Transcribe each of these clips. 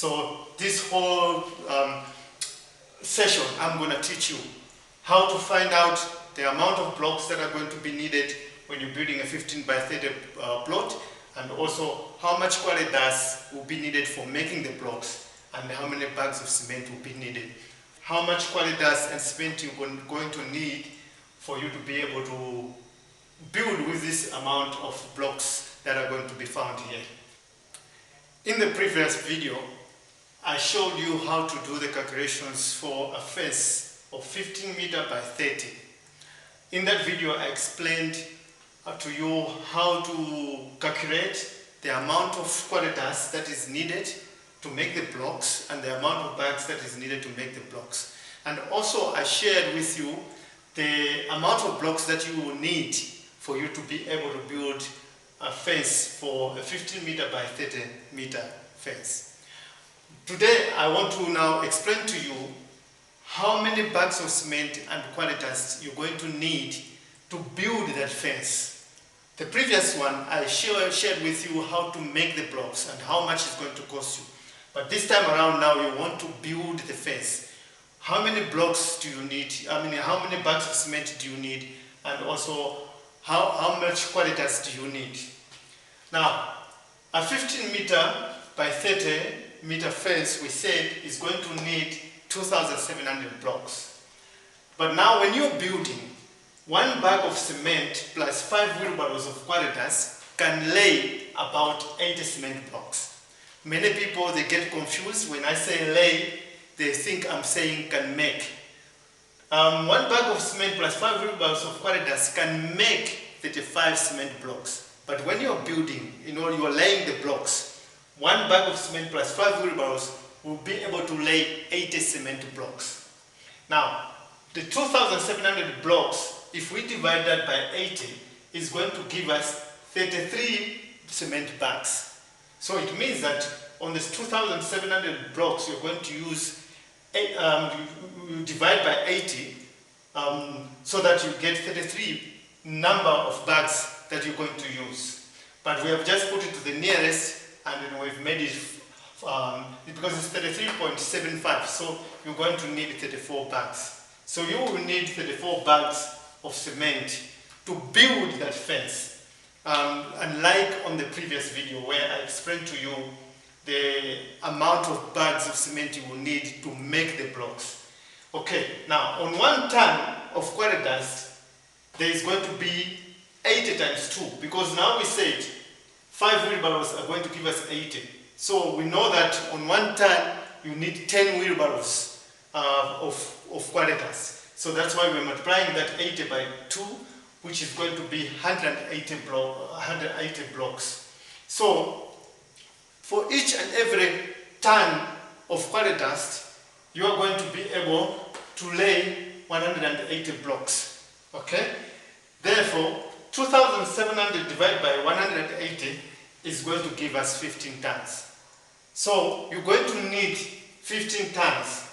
So this whole session, I'm going to teach you how to find out the amount of blocks that are going to be needed when you're building a 15 by 30 plot, and also how much quality dust will be needed for making the blocks, and how many bags of cement will be needed. How much quality dust and cement you're going to need for you to be able to build with this amount of blocks that are going to be found here. In the previous video, I showed you how to do the calculations for a fence of 15 meter by 30. In that video, I explained to you how to calculate the amount of quality dust that is needed to make the blocks and the amount of bags that is needed to make the blocks. And also I shared with you the amount of blocks that you will need for you to be able to build a fence for a 15 meter by 30 meter fence. Today I want to now explain to you how many bags of cement and quality dust you're going to need to build that fence. The previous one I shared with you how to make the blocks and how much it's going to cost you. But this time around now you want to build the fence. How many blocks do you need? How many bags of cement do you need? And also how much quality dust do you need? Now, a 15 meter by 30 meter fence, we said, is going to need 2,700 blocks. But now when you're building, one bag of cement plus 5 wheelbarrows of quality dust can lay about 80 cement blocks. Many people, they get confused when I say lay, they think I'm saying can make. One bag of cement plus 5 wheelbarrows of quality dust can make 35 cement blocks. But when you're building, you're laying the blocks, one bag of cement plus 5 wheelbarrows will be able to lay 80 cement blocks. Now, the 2,700 blocks, if we divide that by 80, is going to give us 33 cement bags. So it means that on this 2,700 blocks, you're going to use, you divide by 80, so that you get 33 number of bags that you're going to use. But we have just put it to the nearest, and then we've made it, because it's 33.75, so you're going to need 34 bags. So you will need 34 bags of cement to build that fence. Unlike on the previous video where I explained to you the amount of bags of cement you will need to make the blocks. Okay, now on 1 ton of quality dust, there is going to be 80 times 2, because now we said 5 wheelbarrows are going to give us 80. So we know that on 1 ton you need 10 wheelbarrows of quality dust. So that's why we're multiplying that 80 by 2, which is going to be 180 blocks. So for each and every ton of quality dust, you are going to be able to lay 180 blocks. Okay? Therefore, 2,700 divided by 180 is going to give us 15 tons. So you're going to need 15 tons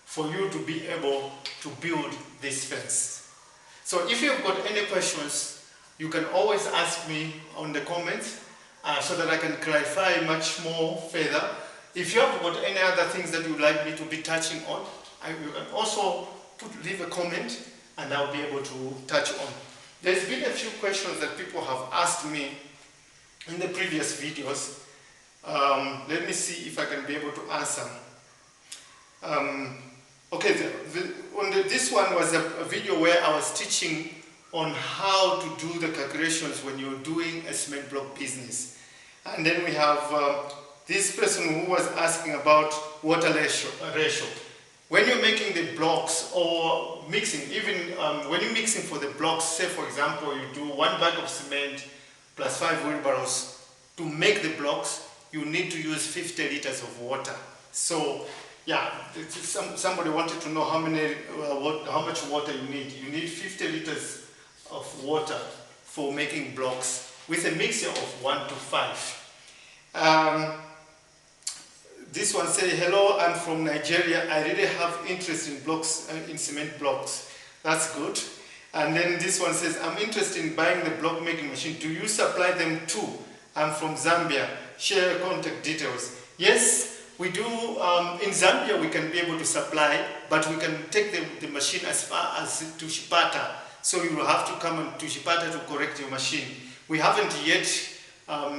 for you to be able to build this fence. So if you've got any questions, you can always ask me on the comments so that I can clarify much more further. If you have got any other things that you'd like me to be touching on, you can also leave a comment and I'll be able to touch on. There's been a few questions that people have asked me in the previous videos. Let me see if I can be able to answer. Okay, this one was a video where I was teaching on how to do the calculations when you're doing a cement block business. And then we have this person who was asking about water ratio. When you're making the blocks or mixing, even when you're mixing for the blocks, say for example you do 1 bag of cement plus 5 wheelbarrows, to make the blocks you need to use 50 liters of water. So yeah, somebody wanted to know how much water you need. You need 50 liters of water for making blocks with a mixture of 1 to 5. This one says, hello, I'm from Nigeria. I really have interest in blocks, in cement blocks. That's good. And then this one says, I'm interested in buying the block making machine. Do you supply them too? I'm from Zambia. Share contact details. Yes, we do. In Zambia, we can be able to supply, but we can take the machine as far as to Shipata. So you will have to come to Shipata to correct your machine. We haven't yet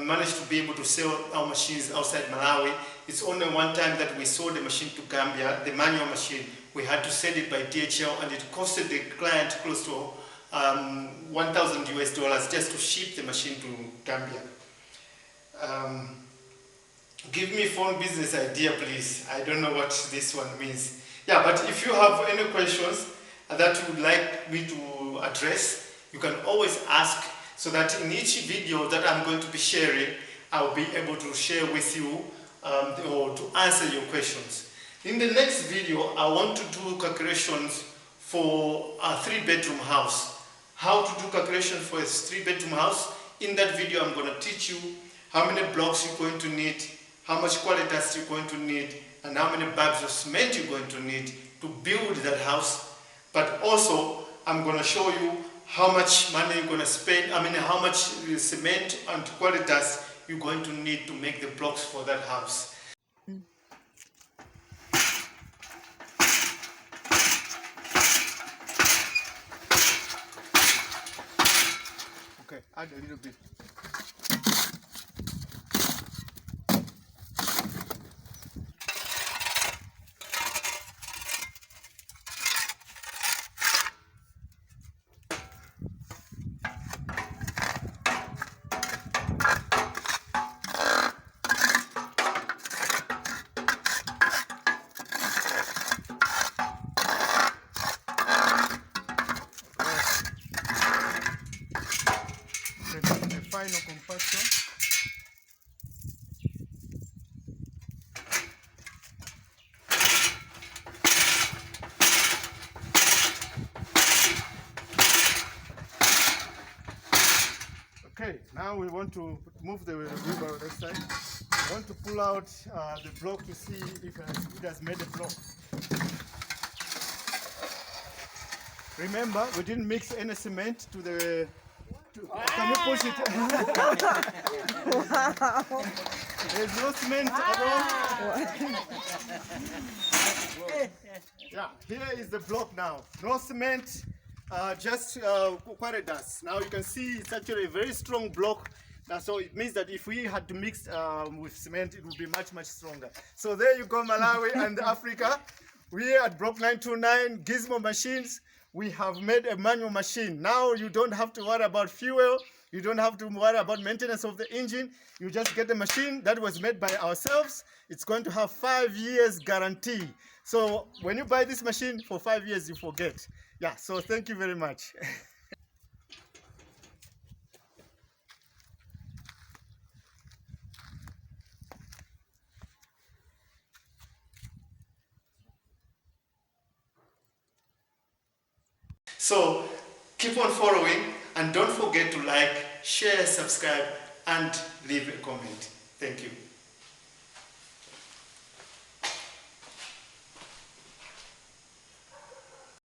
managed to be able to sell our machines outside Malawi. It's only one time that we sold the machine to Gambia, the manual machine. We had to send it by DHL, and it costed the client close to 1,000 US dollars just to ship the machine to Gambia. Give me phone business idea, please. I don't know what this one means. Yeah, but if you have any questions that you would like me to address, you can always ask, so that in each video that I'm going to be sharing, I'll be able to share with you or to answer your questions. In the next video, I want to do calculations for a 3-bedroom house. How to do calculations for a 3-bedroom house. In that video, I'm going to teach you how many blocks you're going to need, how much qualitas you're going to need, and how many bags of cement you're going to need to build that house. But also, I'm going to show you how much money you're going to spend, how much cement and qualitas you're going to need to make the blocks for that house. Okay, add a little bit. Final compaction. Okay, now we want to move the wheelbarrow this side. We want to pull out the block to see if it has made a block. Remember, we didn't mix any cement to the... Can you push it? Wow. There's no cement at all. Yeah, here is the block now. No cement, just qualitas. Now you can see it's actually a very strong block. So it means that if we had to mix with cement, it would be much, much stronger. So there you go, Malawi and Africa. We at Block 929 Gizmo Machines. We have made a manual machine. Now you don't have to worry about fuel. You don't have to worry about maintenance of the engine. You just get the machine that was made by ourselves. It's going to have 5 years guarantee. So when you buy this machine for 5 years, you forget. Yeah, so thank you very much. So keep on following, and don't forget to like, share, subscribe, and leave a comment. Thank you.